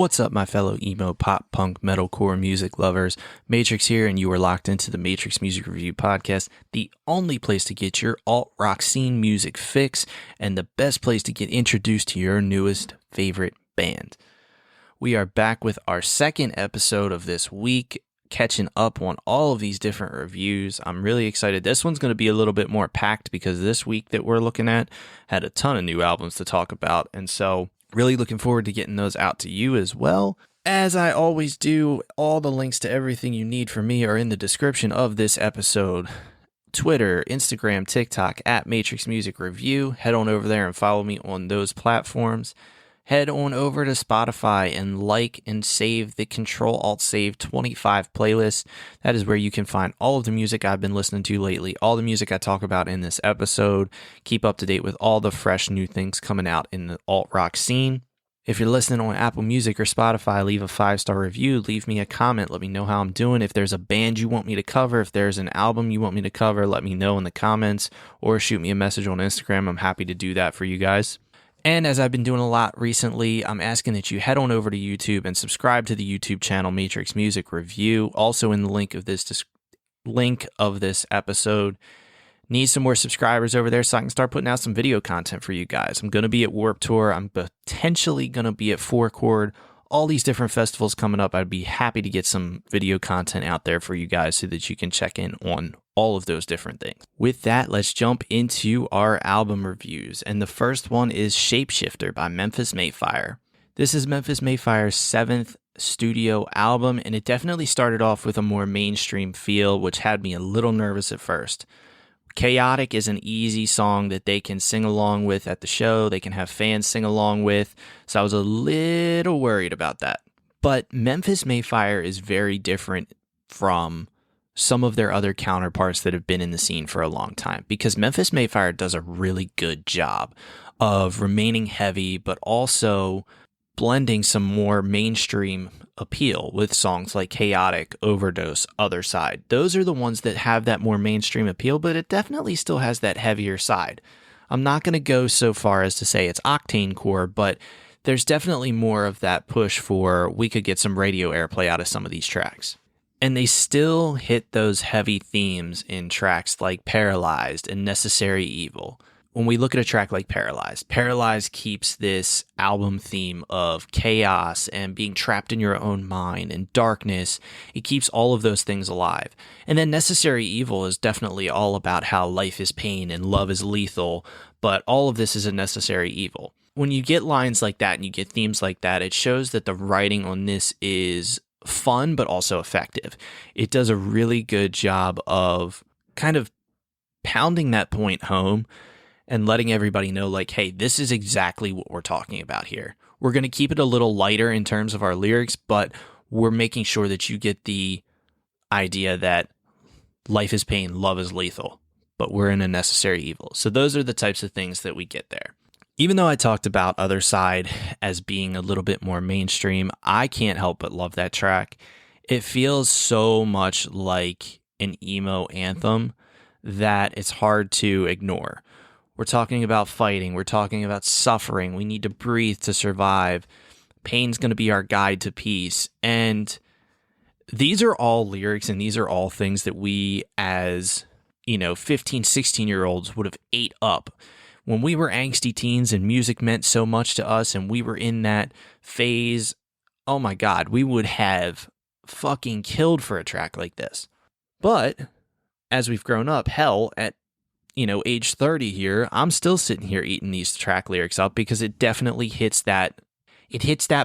What's up, my fellow emo, pop, punk, metalcore music lovers? Matrix here, and you are locked into the Matrix Music Review Podcast, the only place to get your alt-rock scene music fix, and the best place to get introduced to your newest favorite band. We are back with our second episode of this week, catching up on all of these different reviews. I'm really excited. This one's going to be a little bit more packed because this week that we're looking at had a ton of new albums to talk about, and so really looking forward to getting those out to you as well. As I always do, all the links to everything you need from me are in the description of this episode. Twitter, Instagram, TikTok, at Matrix Music Review. Head on over there and follow me on those platforms. Head on over to Spotify and like and save the Control-Alt-Save 25 playlist. That is where you can find all of the music I've been listening to lately, all the music I talk about in this episode. Keep up to date with all the fresh new things coming out in the alt-rock scene. If you're listening on Apple Music or Spotify, leave a 5-star review, leave me a comment, let me know how I'm doing. If there's a band you want me to cover, if there's an album you want me to cover, let me know in the comments or shoot me a message on Instagram. I'm happy to do that for you guys. And as I've been doing a lot recently, I'm asking that you head on over to YouTube and subscribe to the YouTube channel Matrix Music Review. Also in the link of this episode. Need some more subscribers over there so I can start putting out some video content for you guys. I'm going to be at Warped Tour. I'm potentially going to be at Four Chord. All these different festivals coming up. I'd be happy to get some video content out there for you guys so that you can check in on all of those different things. With that, let's jump into our album reviews. And the first one is Shapeshifter by Memphis Mayfire. This is Memphis Mayfire's 7th studio album, and it definitely started off with a more mainstream feel, which had me a little nervous at first. Chaotic is an easy song that they can sing along with at the show. They can have fans sing along with. So I was a little worried about that. But Memphis Mayfire is very different from some of their other counterparts that have been in the scene for a long time, because Memphis Mayfire does a really good job of remaining heavy, but also blending some more mainstream appeal with songs like Chaotic, Overdose, Other Side. Those are the ones that have that more mainstream appeal, but it definitely still has that heavier side. I'm not going to go so far as to say it's octane core, but there's definitely more of that push for we could get some radio airplay out of some of these tracks. And they still hit those heavy themes in tracks like Paralyzed and Necessary Evil. When we look at a track like Paralyzed keeps this album theme of chaos and being trapped in your own mind and darkness. It keeps all of those things alive. And then Necessary Evil is definitely all about how life is pain and love is lethal, but all of this is a necessary evil. When you get lines like that and you get themes like that, it shows that the writing on this is fun but also effective. It does a really good job of kind of pounding that point home and letting everybody know, like, hey, this is exactly what we're talking about here. We're going to keep it a little lighter in terms of our lyrics, but we're making sure that you get the idea that life is pain, love is lethal, but we're in a necessary evil. So those are the types of things that we get there. Even though I talked about Other Side as being a little bit more mainstream, I can't help but love that track. It feels so much like an emo anthem that it's hard to ignore. We're talking about fighting. We're talking about suffering. We need to breathe to survive. Pain's going to be our guide to peace. And these are all lyrics and these are all things that we as, 15, 16-year-olds would have ate up. When we were angsty teens and music meant so much to us and we were in that phase, oh my God, we would have fucking killed for a track like this. But as we've grown up, hell, at age 30 here, I'm still sitting here eating these track lyrics up because it definitely hits that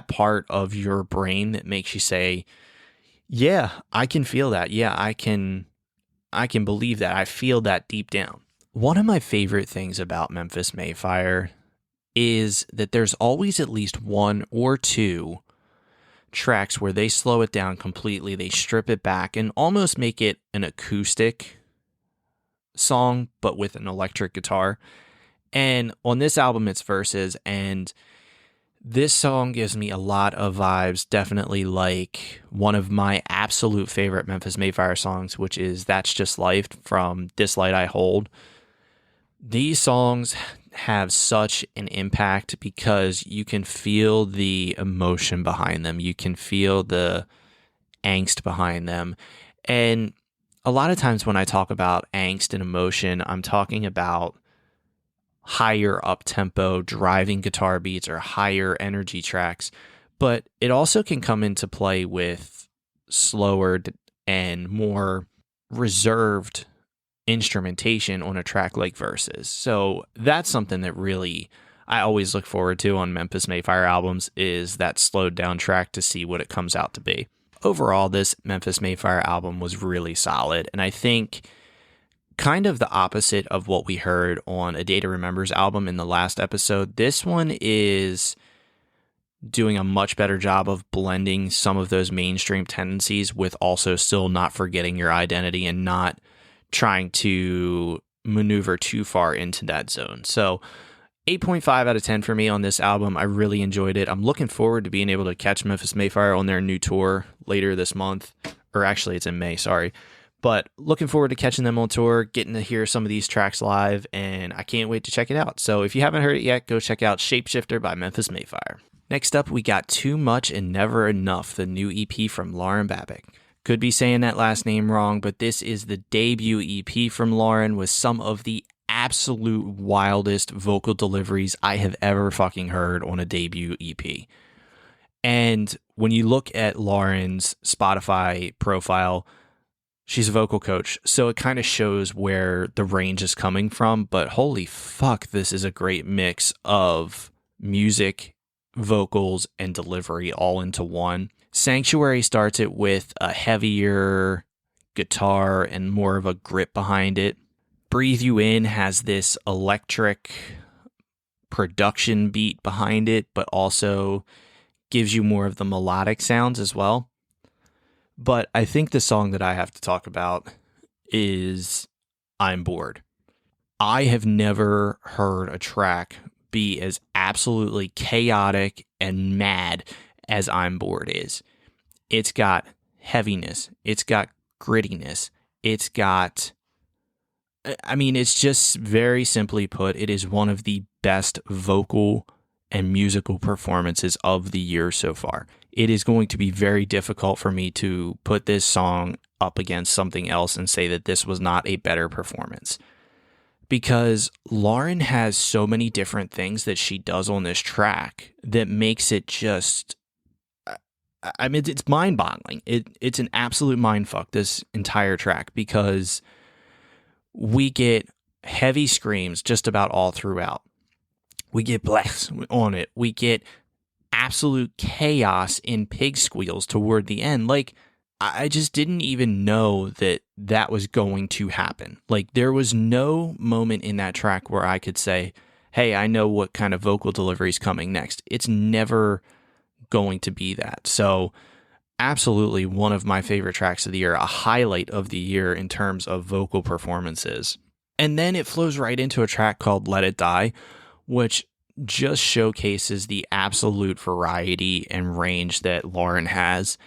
part of your brain that makes you say, yeah, I can feel that. Yeah, I can believe that. I feel that deep down. One of my favorite things about Memphis Mayfire is that there's always at least one or two tracks where they slow it down completely. They strip it back and almost make it an acoustic song, but with an electric guitar. And on this album, it's verses, and this song gives me a lot of vibes, definitely like one of my absolute favorite Memphis Mayfire songs, which is That's Just Life from This Light I Hold. These songs have such an impact because you can feel the emotion behind them. You can feel the angst behind them. And a lot of times when I talk about angst and emotion, I'm talking about higher up tempo driving guitar beats or higher energy tracks, but it also can come into play with slower and more reserved instrumentation on a track like Versus. So that's something that really I always look forward to on Memphis Mayfire albums, is that slowed down track to see what it comes out to be. Overall, this Memphis Mayfire album was really solid, and I think kind of the opposite of what we heard on A Day to Remember's album in the last episode. This one is doing a much better job of blending some of those mainstream tendencies with also still not forgetting your identity and not trying to maneuver too far into that zone. So 8.5 out of 10 for me on this album. I really enjoyed it. I'm looking forward to being able to catch Memphis Mayfire on their new tour later this month. Or actually, it's in May, sorry. But looking forward to catching them on tour, getting to hear some of these tracks live, and I can't wait to check it out. So if you haven't heard it yet, go check out Shapeshifter by Memphis Mayfire. Next up, we got Too Much and Never Enough, the new EP from Lauren Babic. Could be saying that last name wrong, but this is the debut EP from Lauren with some of the absolute wildest vocal deliveries I have ever fucking heard on a debut EP. And when you look at Lauren's Spotify profile, she's a vocal coach, so it kind of shows where the range is coming from, but holy fuck, this is a great mix of music, vocals, and delivery all into one. Sanctuary starts it with a heavier guitar and more of a grip behind it. Breathe You In has this electric production beat behind it, but also gives you more of the melodic sounds as well. But I think the song that I have to talk about is I'm Bored. I have never heard a track be as absolutely chaotic and mad as I'm Bored is. It's got heaviness. It's got grittiness. It's just very simply put, it is one of the best vocal and musical performances of the year so far. It is going to be very difficult for me to put this song up against something else and say that this was not a better performance. Because Lauren has so many different things that she does on this track that makes it just, it's mind-boggling. It's an absolute mindfuck, this entire track, because we get heavy screams just about all throughout. We get blacks on it. We get absolute chaos in pig squeals toward the end. Like, I just didn't even know that was going to happen. Like, there was no moment in that track where I could say, hey, I know what kind of vocal delivery is coming next. It's never going to be that. So absolutely one of my favorite tracks of the year, a highlight of the year in terms of vocal performances. And then it flows right into a track called Let It Die, which just showcases the absolute variety and range that Lauren has.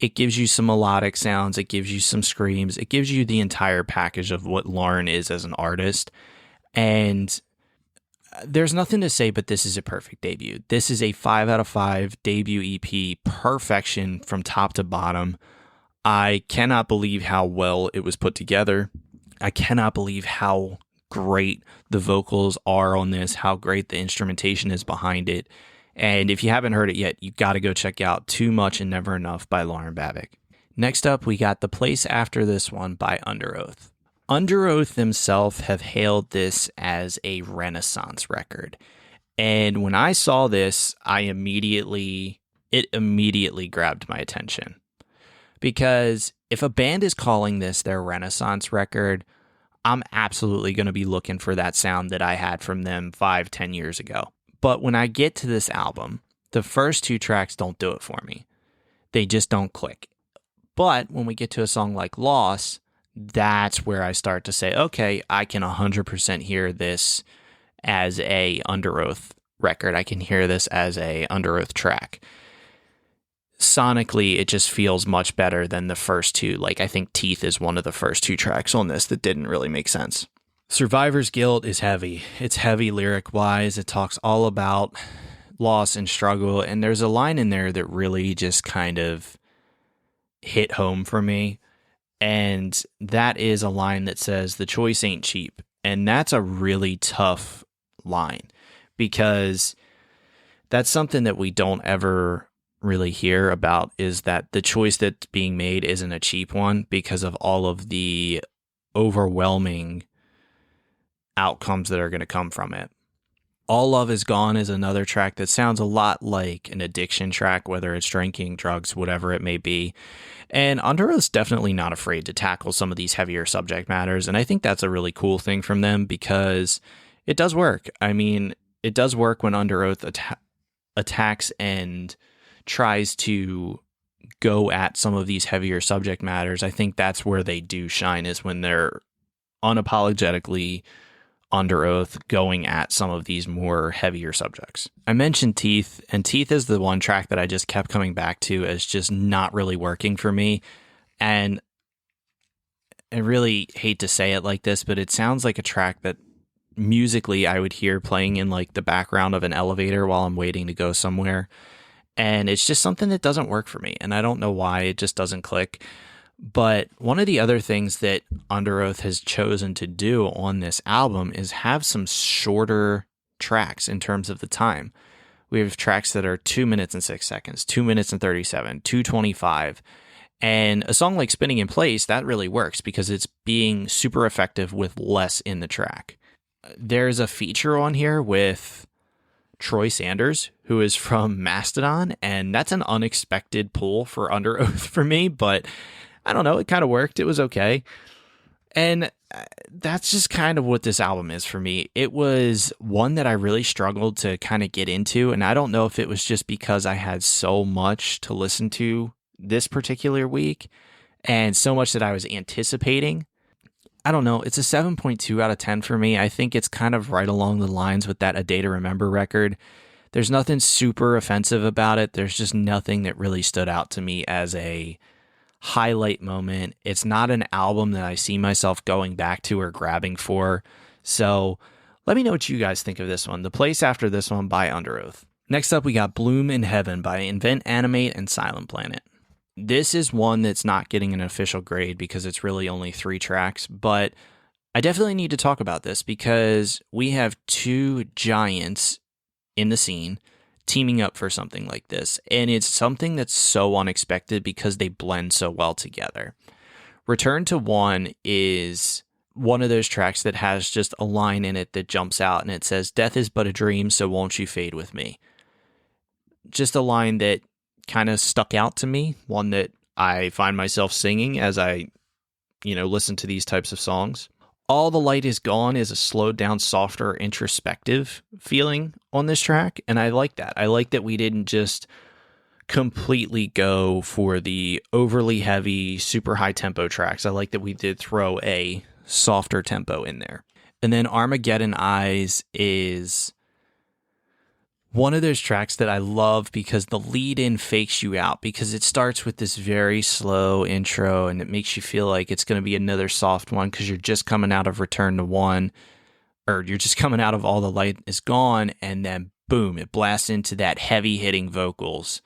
It gives you some melodic sounds, it gives you some screams, it gives you the entire package of what Lauren is as an artist. And there's nothing to say, but this is a perfect debut. This is a 5 out of 5 debut EP, perfection from top to bottom. I cannot believe how well it was put together. I cannot believe how great the vocals are on this, how great the instrumentation is behind it. And if you haven't heard it yet, you got to go check out Too Much and Never Enough by Lauren Babic. Next up, we got The Place After This One by Underoath. Underoath themselves have hailed this as a Renaissance record. And when I saw this, it immediately grabbed my attention. Because if a band is calling this their Renaissance record, I'm absolutely going to be looking for that sound that I had from them 5-10 years ago. But when I get to this album, the first 2 tracks don't do it for me. They just don't click. But when we get to a song like Loss, that's where I start to say, okay, I can 100% hear this as a Underoath record. I can hear this as a Underoath track. Sonically, it just feels much better than the first 2. Like, I think Teeth is one of the first 2 tracks on this that didn't really make sense. Survivor's Guilt is heavy. It's heavy lyric-wise. It talks all about loss and struggle, and there's a line in there that really just kind of hit home for me, and that is a line that says, "The choice ain't cheap." And that's a really tough line, because that's something that we don't ever really hear about, is that the choice that's being made isn't a cheap one because of all of the overwhelming outcomes that are going to come from it. All Love Is Gone is another track that sounds a lot like an addiction track, whether it's drinking, drugs, whatever it may be. And Underoath's definitely not afraid to tackle some of these heavier subject matters, and I think that's a really cool thing from them, because it does work. I mean, it does work when Underoath attacks and tries to go at some of these heavier subject matters. I think that's where they do shine, is when they're unapologetically Underoath going at some of these more heavier subjects. I mentioned Teeth, and Teeth is the one track that I just kept coming back to as just not really working for me. And I really hate to say it like this, but it sounds like a track that musically I would hear playing in like the background of an elevator while I'm waiting to go somewhere. And it's just something that doesn't work for me, and I don't know why. It just doesn't click. But one of the other things that Underoath has chosen to do on this album is have some shorter tracks in terms of the time. We have tracks that are 2 minutes and 6 seconds, 2 minutes and 37, 2:25. And a song like Spinning in Place, that really works because it's being super effective with less in the track. There's a feature on here with Troy Sanders, who is from Mastodon, and that's an unexpected pull for Underoath for me, but I don't know, it kind of worked. It was okay. And that's just kind of what this album is for me. It was one that I really struggled to kind of get into, and I don't know if it was just because I had so much to listen to this particular week and so much that I was anticipating. I don't know. It's a 7.2 out of 10 for me. I think it's kind of right along the lines with that A Day to Remember record. There's nothing super offensive about it. There's just nothing that really stood out to me as a highlight moment. It's not an album that I see myself going back to or grabbing for. So let me know what you guys think of this one. The place after this one by Underoath. Next up, we got Bloom in Heaven by Invent, Animate, and Silent Planet. This is one that's not getting an official grade because it's really only 3 tracks, but I definitely need to talk about this because we have 2 giants in the scene teaming up for something like this, and it's something that's so unexpected because they blend so well together. Return to One is one of those tracks that has just a line in it that jumps out, and it says, "Death is but a dream, so won't you fade with me?" Just a line that kind of stuck out to me, one that I find myself singing as I, listen to these types of songs. All the Light Is Gone is a slowed down, softer, introspective feeling on this track, and I like that. I like that we didn't just completely go for the overly heavy, super high tempo tracks. I like that we did throw a softer tempo in there. And then Armageddon Eyes is one of those tracks that I love because the lead-in fakes you out, because it starts with this very slow intro and it makes you feel like it's going to be another soft one because you're just coming out of Return to One, or you're just coming out of All the Light Is Gone, and then boom, it blasts into that heavy-hitting vocals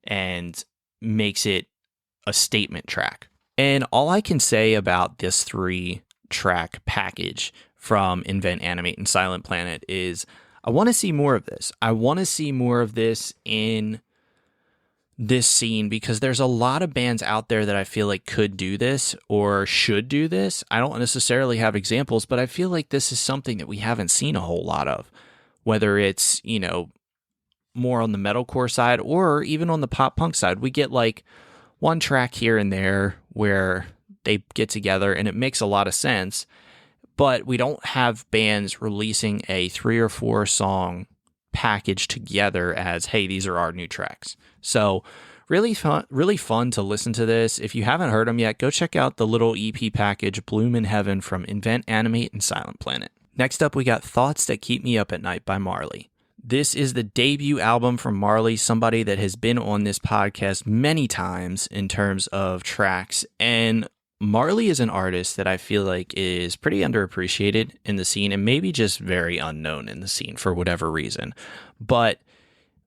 and makes it a statement track. And all I can say about this 3-track package from Invent, Animate, and Silent Planet is I want to see more of this. I want to see more of this in this scene because there's a lot of bands out there that I feel like could do this or should do this. I don't necessarily have examples, but I feel like this is something that we haven't seen a whole lot of, whether it's, more on the metalcore side or even on the pop punk side. We get like one track here and there where they get together and it makes a lot of sense. But we don't have bands releasing a 3 or 4 song package together as, hey, these are our new tracks. So really fun to listen to this. If you haven't heard them yet, go check out the little EP package, Bloom in Heaven, from Invent, Animate, and Silent Planet. Next up, we got Thoughts That Keep Me Up at Night by Marlhy. This is the debut album from Marlhy, somebody that has been on this podcast many times in terms of tracks. And Marlhy is an artist that I feel like is pretty underappreciated in the scene and maybe just very unknown in the scene for whatever reason. But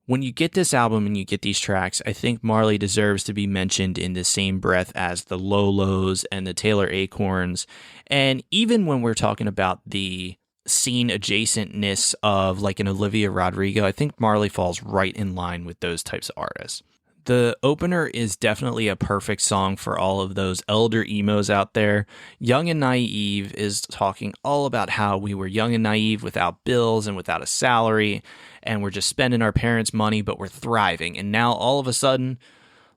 when you get this album and you get these tracks, I think Marlhy deserves to be mentioned in the same breath as the Lolos and the Taylor Acorns. And even when we're talking about the scene adjacentness of like an Olivia Rodrigo, I think Marlhy falls right in line with those types of artists. The opener is definitely a perfect song for all of those elder emos out there. Young and Naive is talking all about how we were young and naive without bills and without a salary, and we're just spending our parents' money, but we're thriving. And now all of a sudden,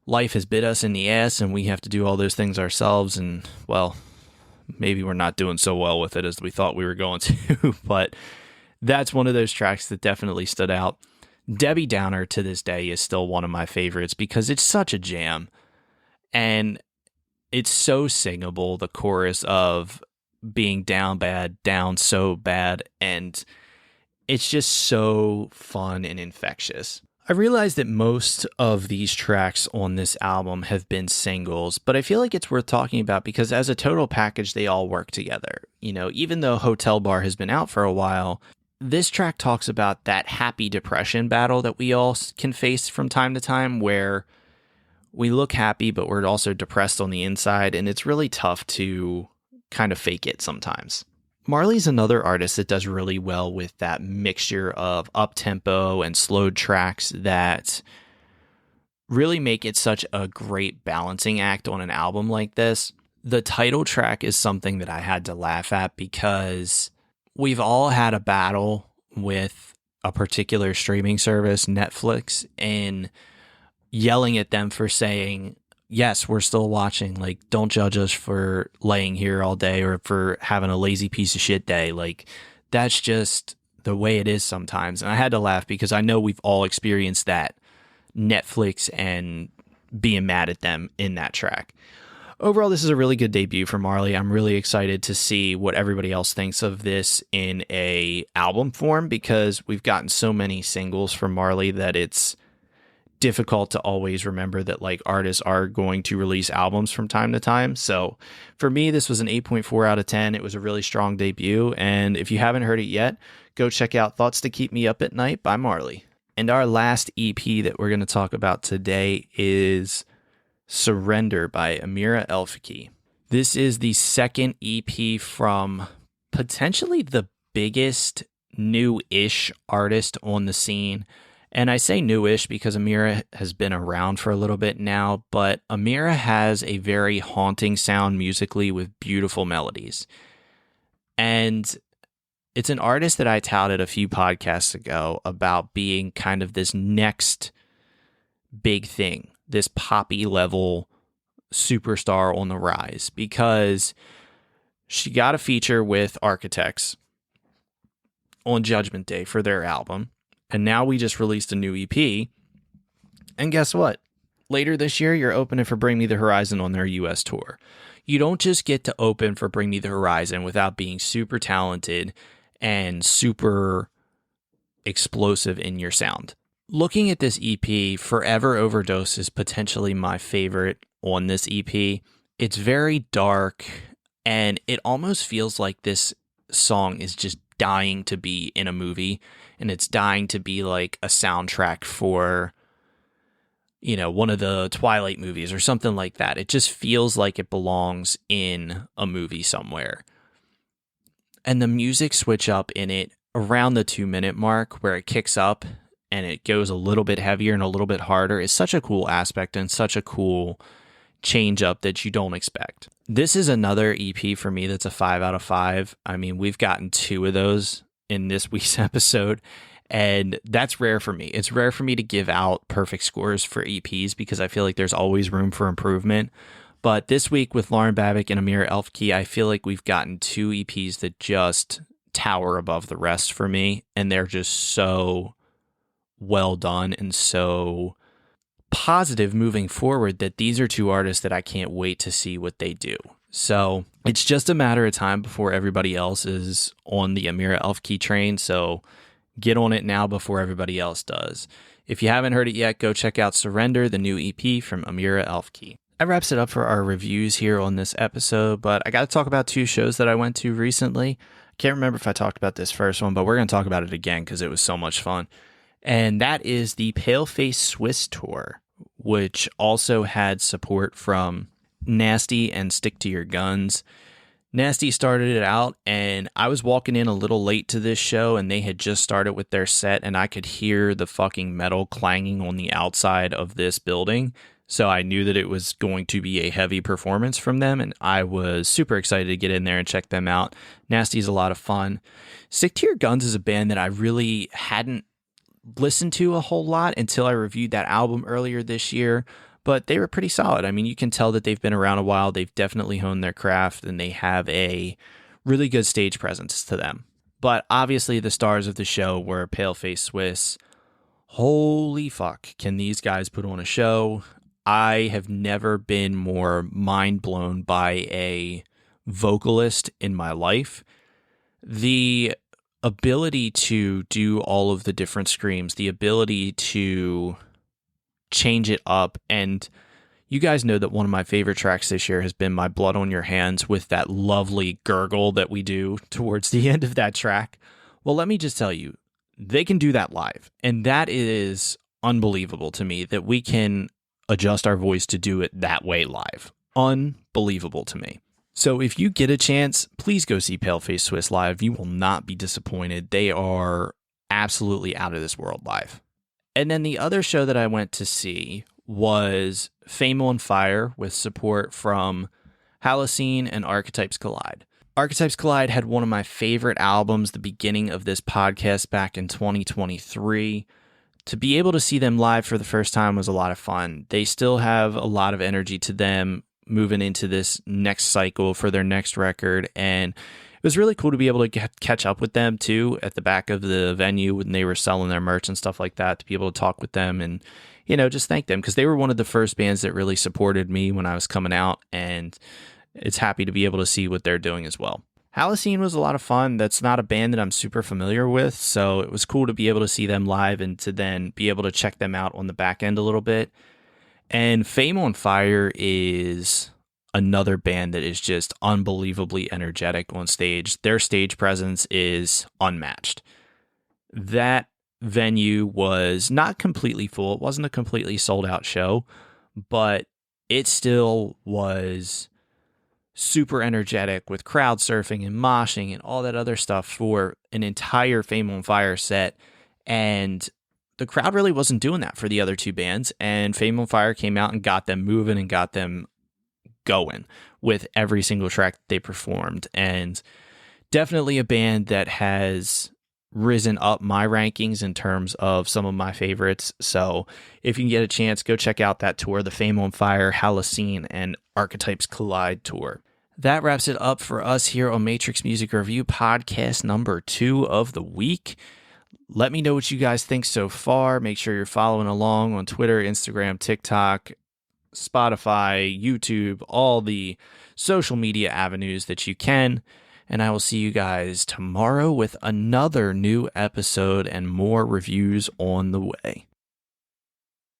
life has bit us in the ass and we have to do all those things ourselves. And, well, maybe we're not doing so well with it as we thought we were going to, but that's one of those tracks that definitely stood out. Debbie Downer to this day is still one of my favorites because it's such a jam and it's so singable. The chorus of being down bad, down so bad, and it's just so fun and infectious. I realize that most of these tracks on this album have been singles, but I feel like it's worth talking about because as a total package, they all work together. You know, even though Hotel Bar has been out for a while, this track talks about that happy depression battle that we all can face from time to time where we look happy, but we're also depressed on the inside. And it's really tough to kind of fake it sometimes. Marlhy's another artist that does really well with that mixture of up-tempo and slowed tracks that really make it such a great balancing act on an album like this. The title track is something that I had to laugh at because we've all had a battle with a particular streaming service, Netflix, and yelling at them for saying, yes, we're still watching. Like, don't judge us for laying here all day or for having a lazy piece of shit day. Like, that's just the way it is sometimes. And I had to laugh because I know we've all experienced that, Netflix and being mad at them in that track. Overall, this is a really good debut for Marlhy. I'm really excited to see what everybody else thinks of this in a album form because we've gotten so many singles from Marlhy that it's difficult to always remember that like artists are going to release albums from time to time. So for me, this was an 8.4 out of 10. It was a really strong debut. And if you haven't heard it yet, go check out Thoughts to Keep Me Up at Night by Marlhy. And our last EP that we're going to talk about today is Surrender by Amira Elfeky. This is the second EP from potentially the biggest new-ish artist on the scene. And I say newish because Amira has been around for a little bit now, but Amira has a very haunting sound musically with beautiful melodies. And it's an artist that I touted a few podcasts ago about being kind of this next big thing, this poppy level superstar on the rise, because she got a feature with Archetypes on Judgment Day for their album. And now we just released a new EP. And guess what? Later this year, you're opening for Bring Me the Horizon on their US tour. You don't just get to open for Bring Me the Horizon without being super talented and super explosive in your sound. Looking at this EP, Forever Overdose is potentially my favorite on this EP. It's very dark, and it almost feels like this song is just dying to be in a movie, and it's dying to be like a soundtrack for, you know, one of the Twilight movies or something like that. It just feels like it belongs in a movie somewhere. And the music switch up in it around the 2-minute mark where it kicks up and it goes a little bit heavier and a little bit harder is such a cool aspect and such a cool change up that you don't expect. This is another EP for me that's a 5 out of 5. I mean, we've gotten 2 of those in this week's episode, and that's rare for me. It's rare for me to give out perfect scores for EPs because I feel like there's always room for improvement. But this week with Lauren Babic and Amira Elfeky, I feel like we've gotten 2 EPs that just tower above the rest for me, and they're just so well done and so positive moving forward that these are 2 artists that I can't wait to see what they do. So it's just a matter of time before everybody else is on the Amira Elfeky train. So get on it now before everybody else does. If you haven't heard it yet, go check out Surrender, the new EP from Amira Elfeky. That wraps it up for our reviews here on this episode, but I got to talk about two shows that I went to recently. I can't remember if I talked about this first one, but we're going to talk about it again because it was so much fun. And that is the Paleface Swiss Tour, which also had support from Nasty and Stick to Your Guns. Nasty started it out, and I was walking in a little late to this show, and they had just started with their set, and I could hear the fucking metal clanging on the outside of this building. So I knew that it was going to be a heavy performance from them, and I was super excited to get in there and check them out. Nasty's a lot of fun. Stick to Your Guns is a band that I really hadn't listened to a whole lot until I reviewed that album earlier this year, but they were pretty solid. I mean, you can tell that they've been around a while. They've definitely honed their craft, and they have a really good stage presence to them. But obviously the stars of the show were Paleface Swiss. Holy fuck, can these guys put on a show? I have never been more mind blown by a vocalist in my life. The ability to do all of the different screams, the ability to change it up, and you guys know that one of my favorite tracks this year has been My Blood on Your Hands with that lovely gurgle that we do towards the end of that track. Well, let me just tell you, they can do that live, and that is unbelievable to me that we can adjust our voice to do it that way live. Unbelievable to me. So if you get a chance, please go see Paleface Swiss live. You will not be disappointed. They are absolutely out of this world live. And then the other show that I went to see was Fame on Fire with support from Halocene and Archetypes Collide. Archetypes Collide had one of my favorite albums, the beginning of this podcast back in 2023. To be able to see them live for the first time was a lot of fun. They still have a lot of energy to them moving into this next cycle for their next record, and it was really cool to be able to catch up with them too at the back of the venue when they were selling their merch and stuff like that, to be able to talk with them and, you know, just thank them, because they were one of the first bands that really supported me when I was coming out, and it's happy to be able to see what they're doing as well. Halocene was a lot of fun. That's not a band that I'm super familiar with, so it was cool to be able to see them live and to then be able to check them out on the back end a little bit. And Fame on Fire is another band that is just unbelievably energetic on stage. Their stage presence is unmatched. That venue was not completely full. It wasn't a completely sold out show, but it still was super energetic with crowd surfing and moshing and all that other stuff for an entire Fame on Fire set. And the crowd really wasn't doing that for the other two bands, and Fame on Fire came out and got them moving and got them going with every single track that they performed. And definitely a band that has risen up my rankings in terms of some of my favorites. So if you can get a chance, go check out that tour, the Fame on Fire, Halocene, and Archetypes Collide tour. That wraps it up for us here on Matrix Music Review podcast number 2 of the week. Let me know what you guys think so far. Make sure you're following along on Twitter, Instagram, TikTok, Spotify, YouTube, all the social media avenues that you can. And I will see you guys tomorrow with another new episode and more reviews on the way.